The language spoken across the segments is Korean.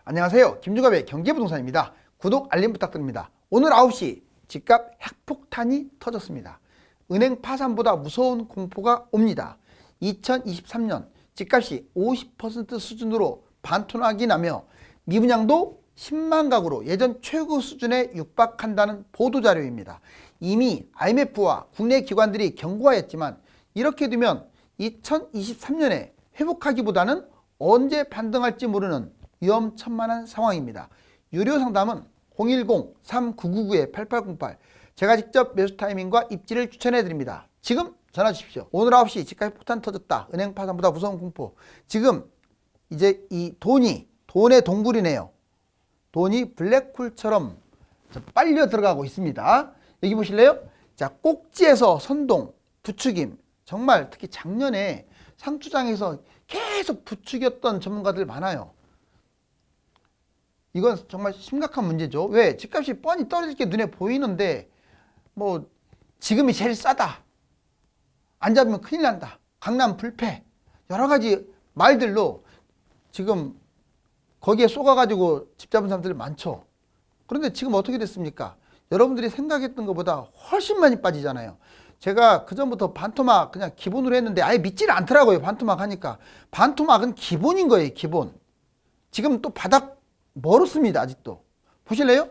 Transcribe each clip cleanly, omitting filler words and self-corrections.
안녕하세요. 김주갑의 경제부동산입니다. 구독, 알림 부탁드립니다. 오늘 9시 집값 핵폭탄이 터졌습니다. 은행 파산보다 무서운 공포가 옵니다. 2023년 집값이 50% 수준으로 반토막이 나며 미분양도 10만 가구로 예전 최고 수준에 육박한다는 보도자료입니다. 이미 IMF와 국내 기관들이 경고하였지만 이렇게 되면 2023년에 회복하기보다는 언제 반등할지 모르는 위험천만한 상황입니다. 유료 상담은 010-3999-8808 제가 직접 매수 타이밍과 입지를 추천해 드립니다. 지금 전화 주십시오. 오늘 9시 집값 폭탄 터졌다. 은행 파산보다 무서운 공포. 지금 이제 이 돈의 동굴이네요. 돈이 블랙홀처럼 빨려 들어가고 있습니다. 여기 보실래요? 자, 꼭지에서 선동, 부추김. 정말 특히 작년에 상투장에서 계속 부추겼던 전문가들 많아요. 이건 정말 심각한 문제죠. 왜? 집값이 뻔히 떨어질 게 눈에 보이는데 뭐 지금이 제일 싸다. 안 잡으면 큰일 난다. 강남 불패. 여러 가지 말들로 지금 거기에 쏘가가지고 집 잡은 사람들 많죠. 그런데 지금 어떻게 됐습니까? 여러분들이 생각했던 것보다 훨씬 많이 빠지잖아요. 제가 그전부터 반토막 그냥 기본으로 했는데 아예 믿지를 않더라고요. 반토막 하니까. 반토막은 기본인 거예요. 기본. 지금 또 바닥 멀었습니다. 아직도. 보실래요?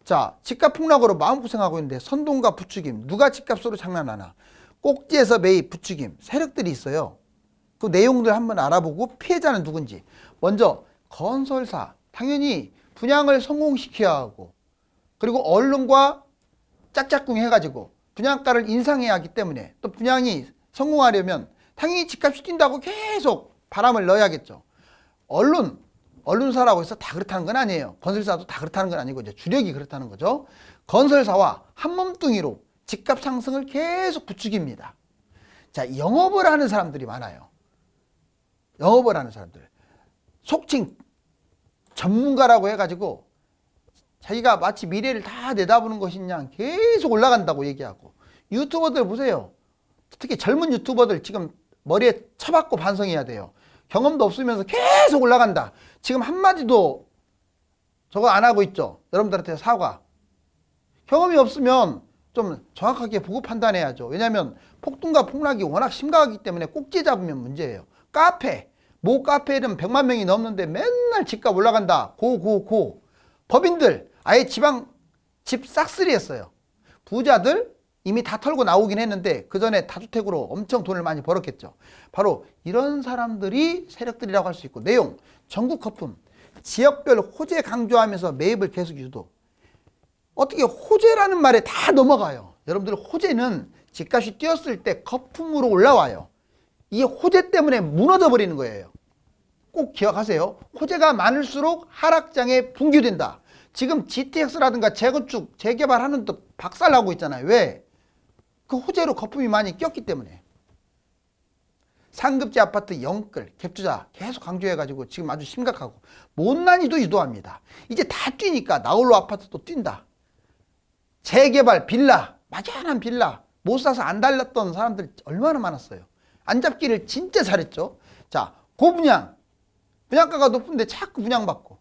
자, 집값 폭락으로 마음고생하고 있는데 선동과 부추김. 누가 집값으로 장난하나. 꼭지에서 매입 부추김. 세력들이 있어요. 그 내용들 한번 알아보고 피해자는 누군지. 먼저 건설사. 당연히 분양을 성공시켜야 하고 그리고 언론과 짝짝꿍 해가지고 분양가를 인상해야 하기 때문에 또 분양이 성공하려면 당연히 집값이 뛴다고 계속 바람을 넣어야겠죠. 언론사라고 해서 다 그렇다는 건 아니에요. 건설사도 다 그렇다는 건 아니고 이제 주력이 그렇다는 거죠. 건설사와 한몸뚱이로 집값 상승을 계속 부추깁니다. 자, 영업을 하는 사람들이 많아요. 영업을 하는 사람들. 속칭 전문가라고 해가지고 자기가 마치 미래를 다 내다보는 것이냐 계속 올라간다고 얘기하고 유튜버들 보세요. 특히 젊은 유튜버들 지금 머리에 쳐박고 반성해야 돼요. 경험도 없으면서 계속 올라간다. 지금 한마디도 저거 안 하고 있죠. 여러분들한테 사과. 경험이 없으면 좀 정확하게 보고 판단해야죠. 왜냐하면 폭등과 폭락이 워낙 심각하기 때문에 꼭지 잡으면 문제예요. 카페. 모 카페는 100만 명이 넘는데 맨날 집값 올라간다. 고. 법인들 아예 집 싹쓸이 했어요. 부자들 이미 다 털고 나오긴 했는데 그 전에 다주택으로 엄청 돈을 많이 벌었겠죠. 바로 이런 사람들이 세력들이라고 할 수 있고 내용 전국 거품 지역별 호재 강조하면서 매입을 계속 유도. 어떻게 호재라는 말에 다 넘어가요. 여러분들 호재는 집값이 뛰었을 때 거품으로 올라와요. 이 호재 때문에 무너져 버리는 거예요. 꼭 기억하세요. 호재가 많을수록 하락장에 분규된다. 지금 GTX라든가 재건축, 재개발하는 데 박살나고 있잖아요. 왜? 그 호재로 거품이 많이 꼈기 때문에. 상급지 아파트 영끌, 갭투자 계속 강조해가지고 지금 아주 심각하고 못난이도 유도합니다. 이제 다 뛰니까 나홀로 아파트도 뛴다. 재개발, 빌라, 막연한 빌라 못 사서 안 달렸던 사람들 얼마나 많았어요. 안 잡기를 진짜 잘했죠. 자, 고분양. 분양가가 높은데 자꾸 분양받고.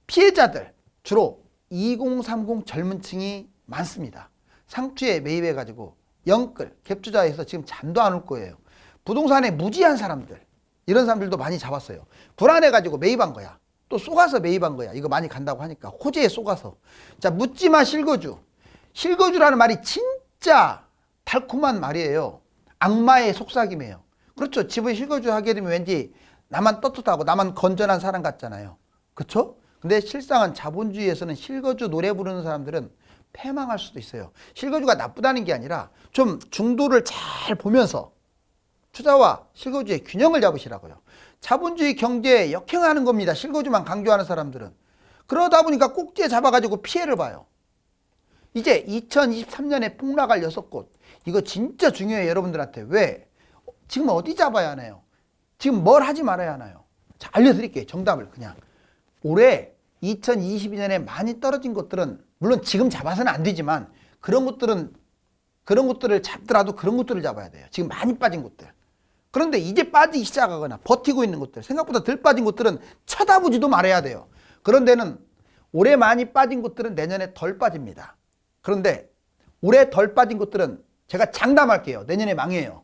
피해자들 주로 2030 젊은 층이 많습니다. 상투에 매입해가지고 영끌, 갭투자해서 지금 잠도 안 올 거예요. 부동산에 무지한 사람들 이런 사람들도 많이 잡았어요. 불안해가지고 매입한 거야. 또 속아서 매입한 거야. 이거 많이 간다고 하니까 호재에 속아서. 자, 묻지마 실거주. 실거주라는 말이 진짜 달콤한 말이에요. 악마의 속삭임이에요. 그렇죠. 집을 실거주 하게 되면 왠지 나만 떳떳하고 나만 건전한 사람 같잖아요. 그렇죠? 근데 실상은 자본주의에서는 실거주 노래 부르는 사람들은 패망할 수도 있어요. 실거주가 나쁘다는 게 아니라 좀 중도를 잘 보면서 투자와 실거주의 균형을 잡으시라고요. 자본주의 경제에 역행하는 겁니다. 실거주만 강조하는 사람들은. 그러다 보니까 꼭지에 잡아가지고 피해를 봐요. 이제 2023년에 폭락할 6곳. 이거 진짜 중요해요. 여러분들한테. 왜? 지금 어디 잡아야 하나요? 지금 뭘 하지 말아야 하나요? 자, 알려드릴게요. 정답을 그냥. 올해 2022년에 많이 떨어진 것들은 물론 지금 잡아서는 안 되지만 그런 것들을 잡더라도 그런 것들을 잡아야 돼요. 지금 많이 빠진 곳들. 그런데 이제 빠지기 시작하거나 버티고 있는 곳들, 생각보다 덜 빠진 곳들은 쳐다보지도 말아야 돼요. 그런 데는 올해 많이 빠진 곳들은 내년에 덜 빠집니다. 그런데 올해 덜 빠진 곳들은 제가 장담할게요. 내년에 망해요.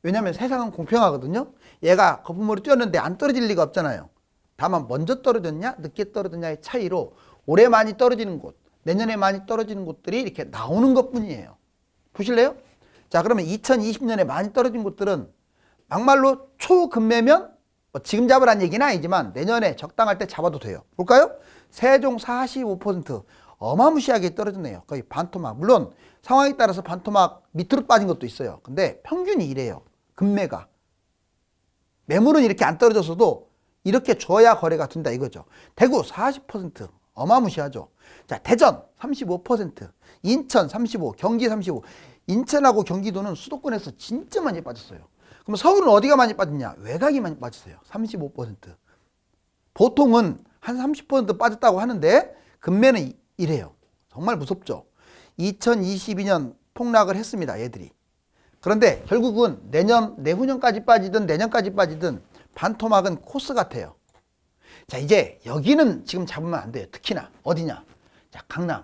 왜냐하면 세상은 공평하거든요. 얘가 거품물이 뛰었는데 안 떨어질 리가 없잖아요. 다만 먼저 떨어졌냐 늦게 떨어졌냐의 차이로 올해 많이 떨어지는 곳, 내년에 많이 떨어지는 곳들이 이렇게 나오는 것뿐이에요. 보실래요? 자, 그러면 2020년에 많이 떨어진 곳들은 막말로 초급매면 지금 잡으란 얘기는 아니지만 내년에 적당할 때 잡아도 돼요. 볼까요? 세종 45% 어마무시하게 떨어졌네요. 거의 반토막. 물론 상황에 따라서 반토막 밑으로 빠진 것도 있어요. 근데 평균이 이래요. 금매가. 매물은 이렇게 안 떨어졌어도 이렇게 줘야 거래가 된다 이거죠. 대구 40% 어마무시하죠. 자, 대전 35%, 인천 35%, 경기 35%. 인천하고 경기도는 수도권에서 진짜 많이 빠졌어요. 그럼 서울은 어디가 많이 빠졌냐? 외곽이 많이 빠졌어요. 35%. 보통은 한 30% 빠졌다고 하는데 금매는 이래요. 정말 무섭죠. 2022년 폭락을 했습니다. 얘들이. 그런데 결국은 내후년까지 빠지든 내년까지 빠지든 반토막은 코스 같아요. 자, 이제 여기는 지금 잡으면 안 돼요. 특히나 어디냐? 자, 강남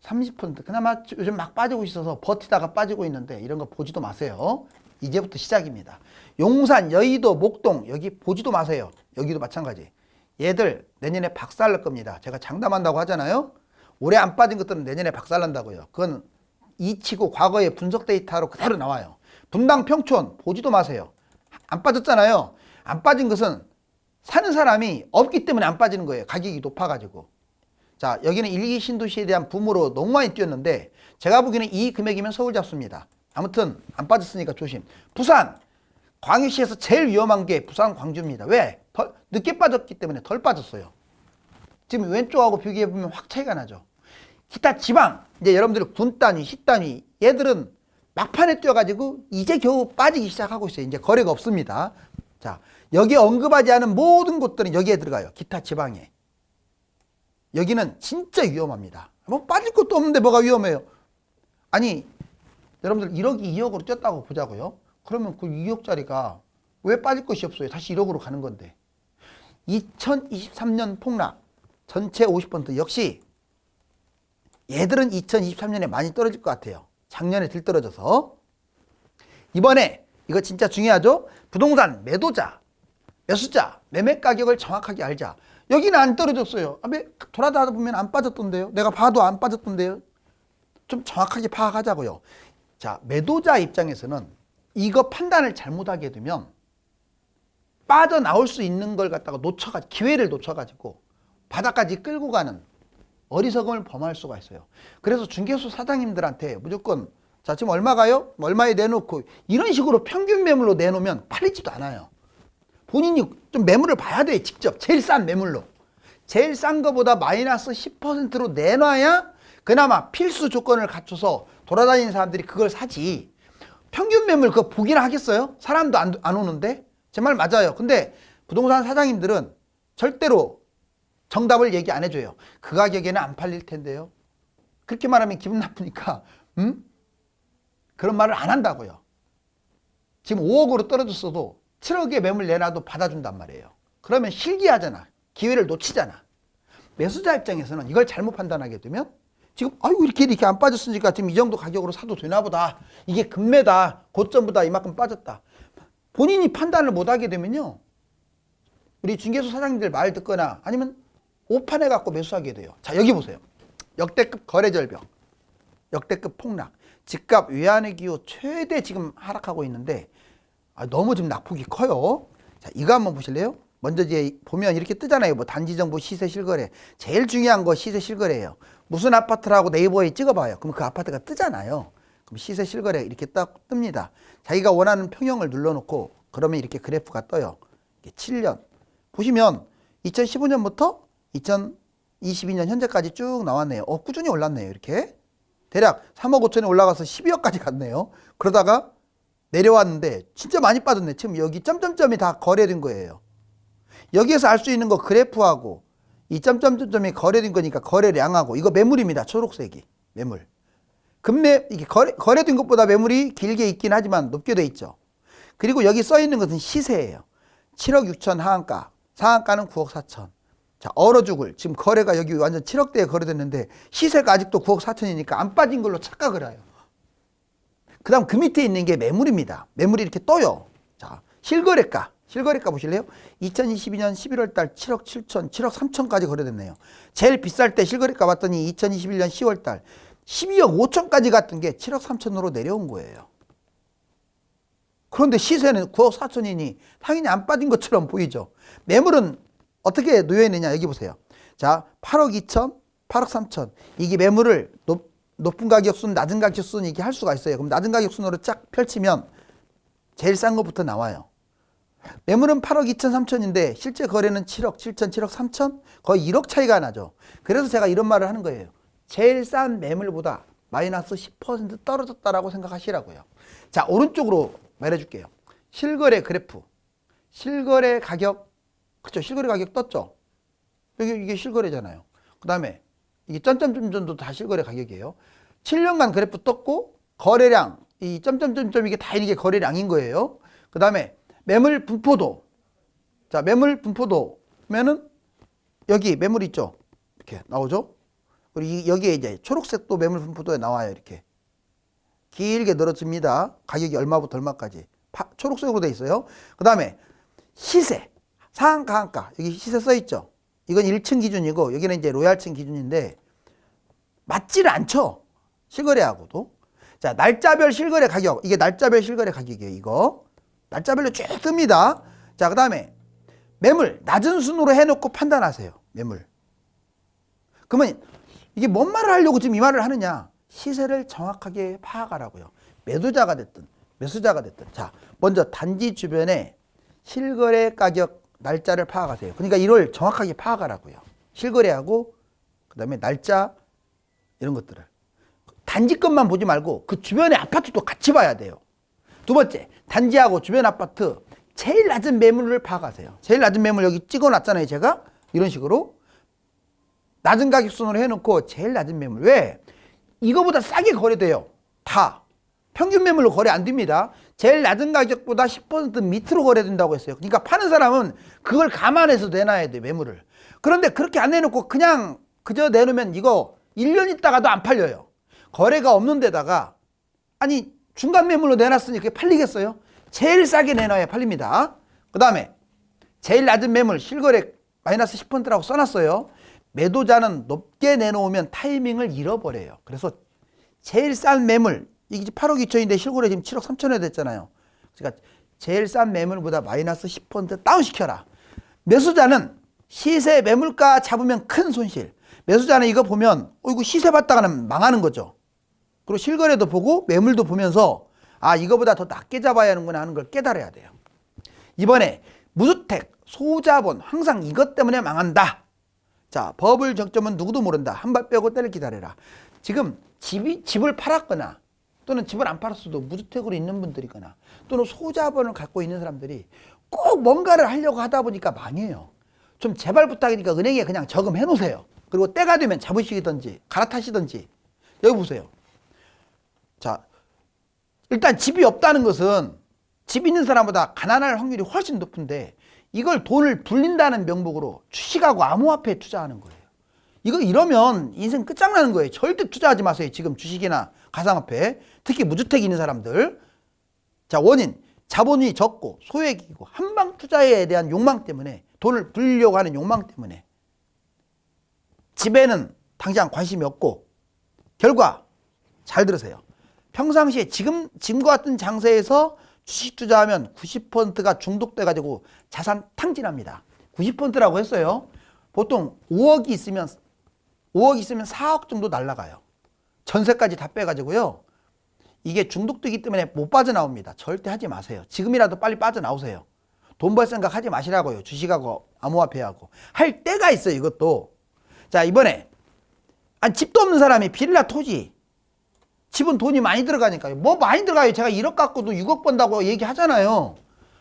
30% 그나마 요즘 막 빠지고 있어서 버티다가 빠지고 있는데 이런 거 보지도 마세요. 이제부터 시작입니다. 용산, 여의도, 목동 여기 보지도 마세요. 여기도 마찬가지. 얘들 내년에 박살날 겁니다. 제가 장담한다고 하잖아요. 올해 안 빠진 것들은 내년에 박살난다고요. 그건 이치고 과거의 분석 데이터로 그대로 나와요. 분당, 평촌 보지도 마세요. 안 빠졌잖아요. 안 빠진 것은 사는 사람이 없기 때문에 안 빠지는 거예요. 가격이 높아가지고. 자, 여기는 1기 신도시에 대한 붐으로 너무 많이 뛰었는데 제가 보기에는 이 금액이면 서울 잡습니다. 아무튼 안 빠졌으니까 조심. 부산, 광역시에서 제일 위험한 게 부산, 광주입니다. 왜? 늦게 빠졌기 때문에 덜 빠졌어요. 지금 왼쪽하고 비교해보면 확 차이가 나죠. 기타 지방, 이제 여러분들이 군 단위, 시 단위, 얘들은 막판에 뛰어가지고 이제 겨우 빠지기 시작하고 있어요. 이제 거래가 없습니다. 자, 여기 언급하지 않은 모든 곳들은 여기에 들어가요. 기타 지방에. 여기는 진짜 위험합니다. 뭐 빠질 것도 없는데 뭐가 위험해요? 아니, 여러분들 1억이 2억으로 뛰었다고 보자고요. 그러면 그 2억짜리가 왜 빠질 것이 없어요? 다시 1억으로 가는 건데. 2023년 폭락 전체 50% 역시 얘들은 2023년에 많이 떨어질 것 같아요. 작년에 들 떨어져서. 이번에 이거 진짜 중요하죠? 부동산 매도자, 매수자, 매매 가격을 정확하게 알자. 여기는 안 떨어졌어요. 돌아다니다 보면 안 빠졌던데요. 내가 봐도 안 빠졌던데요. 좀 정확하게 파악하자고요. 자, 매도자 입장에서는 이거 판단을 잘못하게 되면 빠져나올 수 있는 걸 갖다가 기회를 놓쳐가지고 바닥까지 끌고 가는 어리석음을 범할 수가 있어요. 그래서 중개소 사장님들한테 무조건 자, 지금 얼마가요? 얼마에 내놓고 이런 식으로 평균 매물로 내놓으면 팔리지도 않아요. 본인이 좀 매물을 봐야 돼요. 직접 제일 싼 매물로. 제일 싼 거보다 마이너스 10%로 내놔야 그나마 필수 조건을 갖춰서 돌아다니는 사람들이 그걸 사지. 평균 매물 그거 보기나 하겠어요? 사람도 안 오는데? 제 말 맞아요. 근데 부동산 사장님들은 절대로 정답을 얘기 안 해줘요. 그 가격에는 안 팔릴 텐데요. 그렇게 말하면 기분 나쁘니까 그런 말을 안 한다고요. 지금 5억으로 떨어졌어도 7억에 매물 내놔도 받아준단 말이에요. 그러면 실기하잖아. 기회를 놓치잖아. 매수자 입장에서는 이걸 잘못 판단하게 되면 지금 아이고 이렇게 안 빠졌으니까 지금 이 정도 가격으로 사도 되나 보다. 이게 금매다. 고점보다 이만큼 빠졌다. 본인이 판단을 못하게 되면요. 우리 중개소 사장님들 말 듣거나 아니면 오판해 갖고 매수하게 돼요. 자, 여기 보세요. 역대급 거래 절벽. 역대급 폭락. 집값 외환의 기호 최대 지금 하락하고 있는데 너무 지금 낙폭이 커요. 자, 이거 한번 보실래요? 먼저 이제 보면 이렇게 뜨잖아요. 뭐 단지 정보 시세 실거래. 제일 중요한 거 시세 실거래예요. 무슨 아파트라고 네이버에 찍어봐요. 그럼 그 아파트가 뜨잖아요. 그럼 시세 실거래 이렇게 딱 뜹니다. 자기가 원하는 평형을 눌러놓고 그러면 이렇게 그래프가 떠요. 이게 7년. 보시면 2015년부터 2022년 현재까지 쭉 나왔네요. 꾸준히 올랐네요. 이렇게. 대략 3억 5천에 올라가서 12억까지 갔네요. 그러다가 내려왔는데 진짜 많이 빠졌네. 지금 여기 점점점이 다 거래된 거예요. 여기에서 알 수 있는 거 그래프하고 이 점점점이 거래된 거니까 거래량하고 이거 매물입니다. 초록색이 매물. 이게 거래된 것보다 매물이 길게 있긴 하지만 높게 돼 있죠. 그리고 여기 써 있는 것은 시세예요. 7억 6천 하한가, 상한가는 9억 4천. 자, 얼어 죽을. 지금 거래가 여기 완전 7억대에 거래됐는데 시세가 아직도 9억 4천이니까 안 빠진 걸로 착각을 해요. 그 다음 그 밑에 있는 게 매물입니다. 매물이 이렇게 떠요. 자, 실거래가. 실거래가 보실래요? 2022년 11월 달 7억 7천, 7억 3천까지 거래됐네요. 제일 비쌀 때 실거래가 봤더니 2021년 10월 달 12억 5천까지 갔던 게 7억 3천으로 내려온 거예요. 그런데 시세는 9억 4천이니 당연히 안 빠진 것처럼 보이죠. 매물은 어떻게 놓여있느냐 여기 보세요. 자, 8억 2천, 8억 3천. 이게 매물을 높은 가격순, 낮은 가격순 이렇게 할 수가 있어요. 그럼 낮은 가격순으로 쫙 펼치면 제일 싼 것부터 나와요. 매물은 8억 2천 3천인데 실제 거래는 7억 7천, 7억 3천? 거의 1억 차이가 나죠. 그래서 제가 이런 말을 하는 거예요. 제일 싼 매물보다 마이너스 10% 떨어졌다라고 생각하시라고요. 자, 오른쪽으로 말해줄게요. 실거래 그래프. 실거래 가격, 그렇죠? 실거래 가격 떴죠? 여기 이게 실거래잖아요. 그 다음에 이게 점점점점도 다 실거래 가격이에요. 7년간 그래프 떴고 거래량, 이 점점점점 이게 다 이게 거래량인 거예요. 그 다음에 매물 분포도. 자, 매물 분포도면은 여기 매물 있죠? 이렇게 나오죠? 그리고 여기에 이제 초록색도 매물 분포도에 나와요. 이렇게 길게 늘어집니다. 가격이 얼마부터 얼마까지 초록색으로 돼 있어요. 그 다음에 시세, 상한가, 하한가. 여기 시세 써 있죠? 이건 1층 기준이고 여기는 이제 로얄층 기준인데 맞지를 않죠? 실거래하고도. 자, 날짜별 실거래 가격. 이게 날짜별 실거래 가격이에요. 이거 날짜별로 쭉 뜹니다. 자, 그 다음에 매물 낮은 순으로 해놓고 판단하세요. 매물. 그러면 이게 뭔 말을 하려고 지금 이 말을 하느냐? 시세를 정확하게 파악하라고요. 매도자가 됐든 매수자가 됐든. 자, 먼저 단지 주변에 실거래 가격 날짜를 파악하세요. 그러니까 이걸 정확하게 파악하라고요. 실거래하고 그 다음에 날짜 이런 것들을. 단지 것만 보지 말고 그 주변의 아파트도 같이 봐야 돼요. 두 번째, 단지하고 주변 아파트 제일 낮은 매물을 파악하세요. 제일 낮은 매물 여기 찍어놨잖아요. 제가 이런 식으로 낮은 가격순으로 해놓고 제일 낮은 매물. 왜? 이거보다 싸게 거래돼요. 다. 평균 매물로 거래 안 됩니다. 제일 낮은 가격보다 10% 밑으로 거래된다고 했어요. 그러니까 파는 사람은 그걸 감안해서 내놔야 돼, 매물을. 그런데 그렇게 안 내놓고 그냥 그저 내놓으면 이거 1년 있다가도 안 팔려요. 거래가 없는 데다가 아니 중간 매물로 내놨으니 그게 팔리겠어요? 제일 싸게 내놔야 팔립니다. 그 다음에 제일 낮은 매물 실거래 마이너스 10%라고 써놨어요. 매도자는 높게 내놓으면 타이밍을 잃어버려요. 그래서 제일 싼 매물, 이게 8억 2천인데 실거래 지금 7억 3천에 됐잖아요. 그러니까 제일 싼 매물보다 마이너스 10% 다운시켜라. 매수자는 시세 매물가 잡으면 큰 손실. 매수자는 이거 보면 이거 시세 봤다가는 망하는 거죠. 그리고 실거래도 보고 매물도 보면서 아, 이거보다 더 낮게 잡아야 하는구나 하는 걸 깨달아야 돼요. 이번에 무주택, 소자본 항상 이것 때문에 망한다. 자, 버블 정점은 누구도 모른다. 한 발 빼고 때를 기다려라. 지금 집을 팔았거나 또는 집을 안 팔았어도 무주택으로 있는 분들이거나 또는 소자본을 갖고 있는 사람들이 꼭 뭔가를 하려고 하다 보니까 망해요. 좀 제발 부탁이니까 은행에 그냥 저금해 놓으세요. 그리고 때가 되면 잡으시든지 갈아타시든지. 여기 보세요. 자, 일단 집이 없다는 것은 집 있는 사람보다 가난할 확률이 훨씬 높은데 이걸 돈을 불린다는 명목으로 주식하고 암호화폐에 투자하는 거예요. 이러면 인생 끝장나는 거예요. 절대 투자하지 마세요. 지금 주식이나 가상화폐, 특히 무주택 있는 사람들. 자, 원인, 자본이 적고 소액이고 한방 투자에 대한 욕망 때문에 돈을 불리려고 하는 욕망 때문에 집에는 당장 관심이 없고 결과 잘 들으세요. 평상시에 지금과 같은 장세에서 주식 투자하면 90%가 중독돼 가지고 자산 탕진합니다. 90%라고 했어요. 보통 5억이 있으면 4억 정도 날라가요. 전세까지 다 빼가지고요. 이게 중독되기 때문에 못 빠져나옵니다. 절대 하지 마세요. 지금이라도 빨리 빠져나오세요. 돈 벌 생각 하지 마시라고요. 주식하고 암호화폐하고. 할 때가 있어요. 이것도. 자, 이번에 집도 없는 사람이 빌라 토지. 집은 돈이 많이 들어가니까요. 뭐 많이 들어가요. 제가 1억 갖고도 6억 번다고 얘기하잖아요.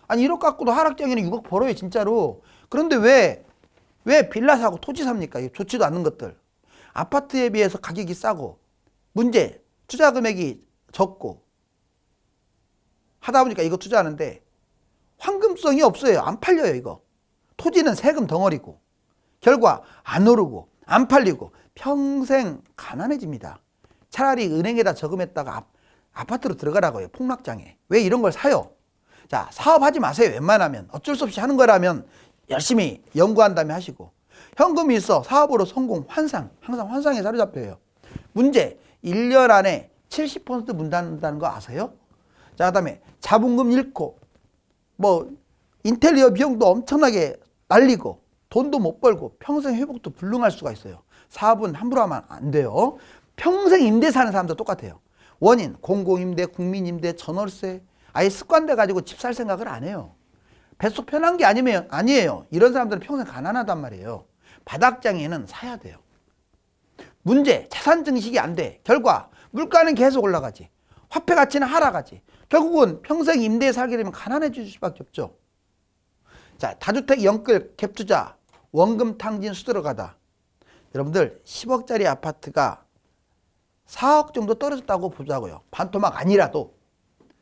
아니 1억 갖고도 하락장에는 6억 벌어요. 진짜로. 그런데 왜 빌라 사고 토지 삽니까? 좋지도 않는 것들. 아파트에 비해서 가격이 싸고 문제 투자 금액이 적고 하다 보니까 이거 투자하는데 상품성이 없어요. 안 팔려요, 이거. 토지는 세금 덩어리고 결과 안 오르고 안 팔리고 평생 가난해집니다. 차라리 은행에다 저금했다가 아파트로 들어가라고요. 폭락장에. 왜 이런 걸 사요? 자, 사업하지 마세요. 웬만하면. 어쩔 수 없이 하는 거라면 열심히 연구한 다음에 하시고. 현금이 있어 사업으로 성공, 환상. 항상 환상에 사로잡혀요. 문제, 1년 안에 70% 문닫는다는 거 아세요? 자, 그 다음에 자본금 잃고 뭐 인테리어 비용도 엄청나게 날리고 돈도 못 벌고 평생 회복도 불능할 수가 있어요. 사업은 함부로 하면 안 돼요. 평생 임대 사는 사람도 똑같아요. 원인, 공공임대, 국민임대, 전월세. 아예 습관돼 가지고 집 살 생각을 안 해요. 뱃속 편한 게 아니에요. 이런 사람들은 평생 가난하단 말이에요. 바닥장에는 사야 돼요. 문제, 자산 증식이 안 돼. 결과, 물가는 계속 올라가지. 화폐 가치는 하락하지. 결국은 평생 임대에 살게 되면 가난해질 수밖에 없죠. 자, 다주택 영끌, 갭투자, 원금 탕진 수들어가다. 여러분들 10억짜리 아파트가 4억 정도 떨어졌다고 보자고요. 반토막 아니라도.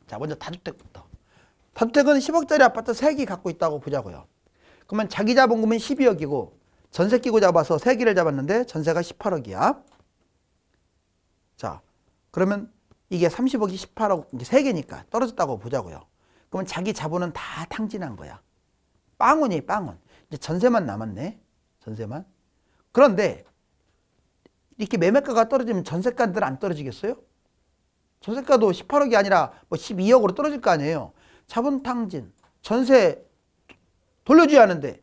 자, 먼저 다주택부터. 다주택은 10억짜리 아파트 3개 갖고 있다고 보자고요. 그러면 자기 자본금은 12억이고 전세 끼고 잡아서 3개를 잡았는데 전세가 18억이야. 자, 그러면 이게 30억이 18억, 이게 3개니까 떨어졌다고 보자고요. 그러면 자기 자본은 다 탕진한 거야. 빵원이에요, 빵원. 이제 전세만 남았네. 전세만. 그런데 이렇게 매매가가 떨어지면 전세가들 안 떨어지겠어요? 전세가도 18억이 아니라 뭐 12억으로 떨어질 거 아니에요. 자본 탕진, 전세 돌려줘야 하는데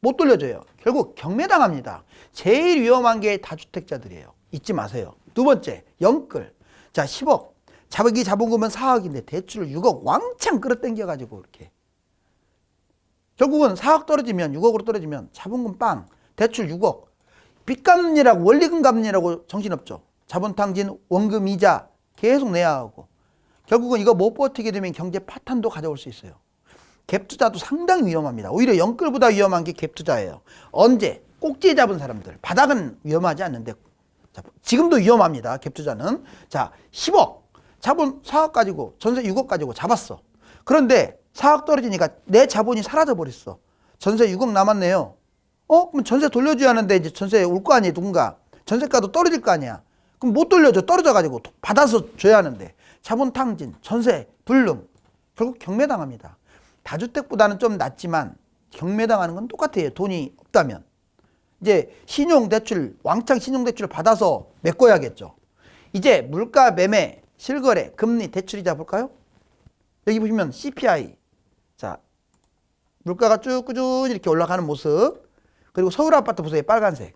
못 돌려줘요. 결국 경매당합니다. 제일 위험한 게 다주택자들이에요. 잊지 마세요. 두 번째, 영끌. 자, 10억. 자기 자본금은 4억인데 대출을 6억 왕창 끌어당겨가지고 이렇게. 결국은 4억 떨어지면 6억으로 떨어지면 자본금 빵, 대출 6억. 빚 갚느라고 원리금 갚느라고 정신없죠. 자본 탕진, 원금 이자 계속 내야 하고. 결국은 이거 못 버티게 되면 경제 파탄도 가져올 수 있어요. 갭투자도 상당히 위험합니다. 오히려 영끌보다 위험한 게 갭투자예요. 언제? 꼭지에 잡은 사람들. 바닥은 위험하지 않는데 지금도 위험합니다. 갭투자는. 자, 10억. 자본 4억 가지고 전세 6억 가지고 잡았어. 그런데 4억 떨어지니까 내 자본이 사라져 버렸어. 전세 6억 남았네요. 그럼 전세 돌려줘야 하는데 이제 전세 올 거 아니에요. 누군가. 전세가도 떨어질 거 아니야. 그럼 못 돌려줘. 떨어져 가지고 받아서 줘야 하는데. 자본 탕진, 전세 불능. 결국 경매당합니다. 다주택보다는 좀 낫지만 경매당하는 건 똑같아요. 돈이 없다면. 이제 신용대출, 왕창 신용대출을 받아서 메꿔야겠죠. 이제 물가 매매, 실거래, 금리, 대출이자 볼까요? 여기 보시면 CPI. 자, 물가가 쭉 꾸준히 이렇게 올라가는 모습. 그리고 서울 아파트 보세요. 빨간색.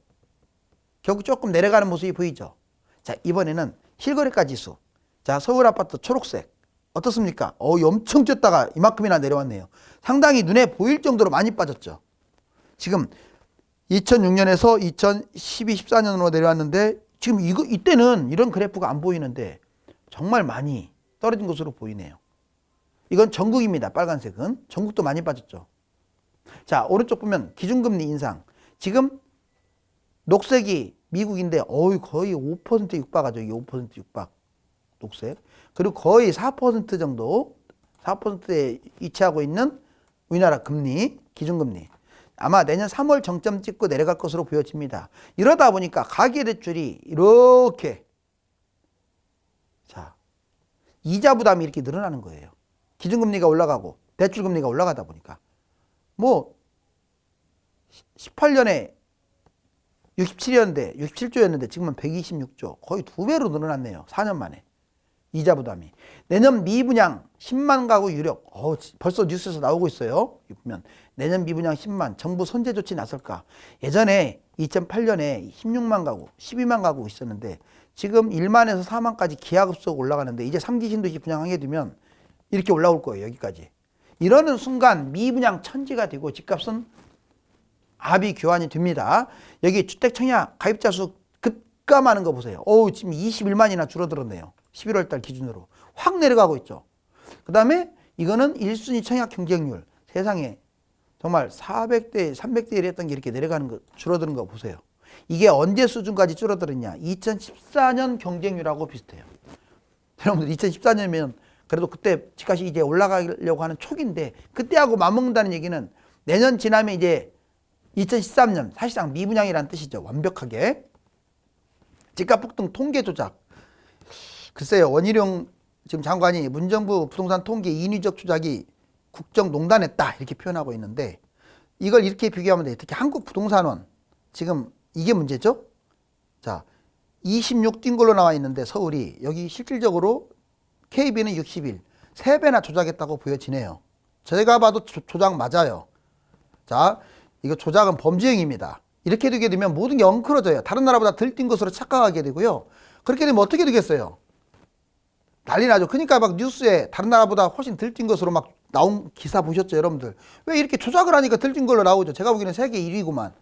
결국 조금 내려가는 모습이 보이죠. 자, 이번에는 실거래가 지수. 자, 서울 아파트 초록색. 어떻습니까? 엄청 쪘다가 이만큼이나 내려왔네요. 상당히 눈에 보일 정도로 많이 빠졌죠. 지금 2006년에서 2012, 14년으로 내려왔는데 지금 이때는 이런 그래프가 안 보이는데 정말 많이 떨어진 것으로 보이네요. 이건 전국입니다. 빨간색은. 전국도 많이 빠졌죠. 자, 오른쪽 보면 기준금리 인상. 지금 녹색이 미국인데 거의 5% 육박하죠. 이게 5% 육박. 녹색. 그리고 거의 4% 정도 4%에 위치하고 있는 우리나라 금리, 기준금리. 아마 내년 3월 정점 찍고 내려갈 것으로 보여집니다. 이러다 보니까 가계대출이 이렇게 자 이자 부담이 이렇게 늘어나는 거예요. 기준금리가 올라가고 대출금리가 올라가다 보니까 뭐 18년에 67였는데 67조였는데 지금은 126조 거의 2배로 늘어났네요. 4년 만에. 이자 부담이. 내년 미분양 10만 가구 유력. 벌써 뉴스에서 나오고 있어요. 보면 내년 미분양 10만. 정부 선제 조치 나설까. 예전에 2008년에 16만 가구, 12만 가구 있었는데 지금 1만에서 4만까지 기하급수로 올라가는데 이제 3기 신도시 분양하게 되면 이렇게 올라올 거예요. 여기까지. 이러는 순간 미분양 천지가 되고 집값은 압이 교환이 됩니다. 여기 주택청약 가입자 수 급감하는 거 보세요. 지금 21만이나 줄어들었네요. 11월 달 기준으로 확 내려가고 있죠. 그 다음에 이거는 1순위 청약 경쟁률. 세상에 정말 400대, 300대 1 했던 게 이렇게 내려가는 거, 줄어드는 거 보세요. 이게 언제 수준까지 줄어들었냐. 2014년 경쟁률하고 비슷해요. 여러분들 2014년이면 그래도 그때 집값이 이제 올라가려고 하는 초기인데 그때하고 맞먹는다는 얘기는 내년 지나면 이제 2013년 사실상 미분양이라는 뜻이죠. 완벽하게. 집값 폭등 통계 조작. 글쎄요. 원희룡 지금 장관이 문정부 부동산 통계 인위적 조작이 국정농단했다 이렇게 표현하고 있는데 이걸 이렇게 비교하면 돼요. 특히 한국부동산원 지금 이게 문제죠. 자, 26 뛴 걸로 나와 있는데 서울이 여기 실질적으로 KB는 61, 3배나 조작했다고 보여지네요. 제가 봐도 조작 맞아요. 자, 이거 조작은 범죄행위입니다. 이렇게 되게 되면 모든 게 엉클어져요. 다른 나라보다 덜 뛴 것으로 착각하게 되고요. 그렇게 되면 어떻게 되겠어요? 난리 나죠. 그러니까 막 뉴스에 다른 나라보다 훨씬 덜 뛴 것으로 막 나온 기사 보셨죠, 여러분들? 왜 이렇게 조작을 하니까 덜 뛴 걸로 나오죠? 제가 보기에는 세계 1위구만.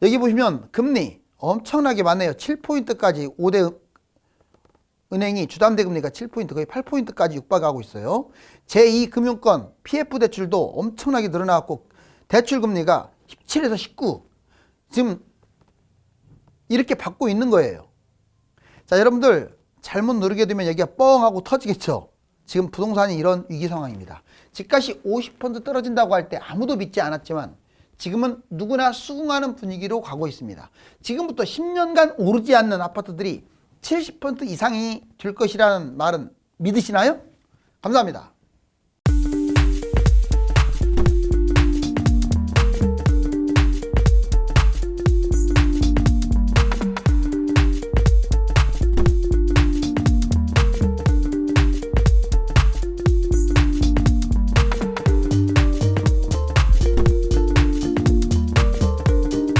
여기 보시면 금리 엄청나게 많네요. 7포인트까지 5대 은행이 주담대 금리가 7포인트 거의 8포인트까지 육박하고 있어요. 제2금융권 PF 대출도 엄청나게 늘어나고 대출 금리가 17에서 19 지금 이렇게 받고 있는 거예요. 자, 여러분들 잘못 누르게 되면 여기가 뻥 하고 터지겠죠. 지금 부동산이 이런 위기 상황입니다. 집값이 50% 떨어진다고 할 때 아무도 믿지 않았지만 지금은 누구나 수긍하는 분위기로 가고 있습니다. 지금부터 10년간 오르지 않는 아파트들이 70% 이상이 될 것이라는 말은 믿으시나요? 감사합니다.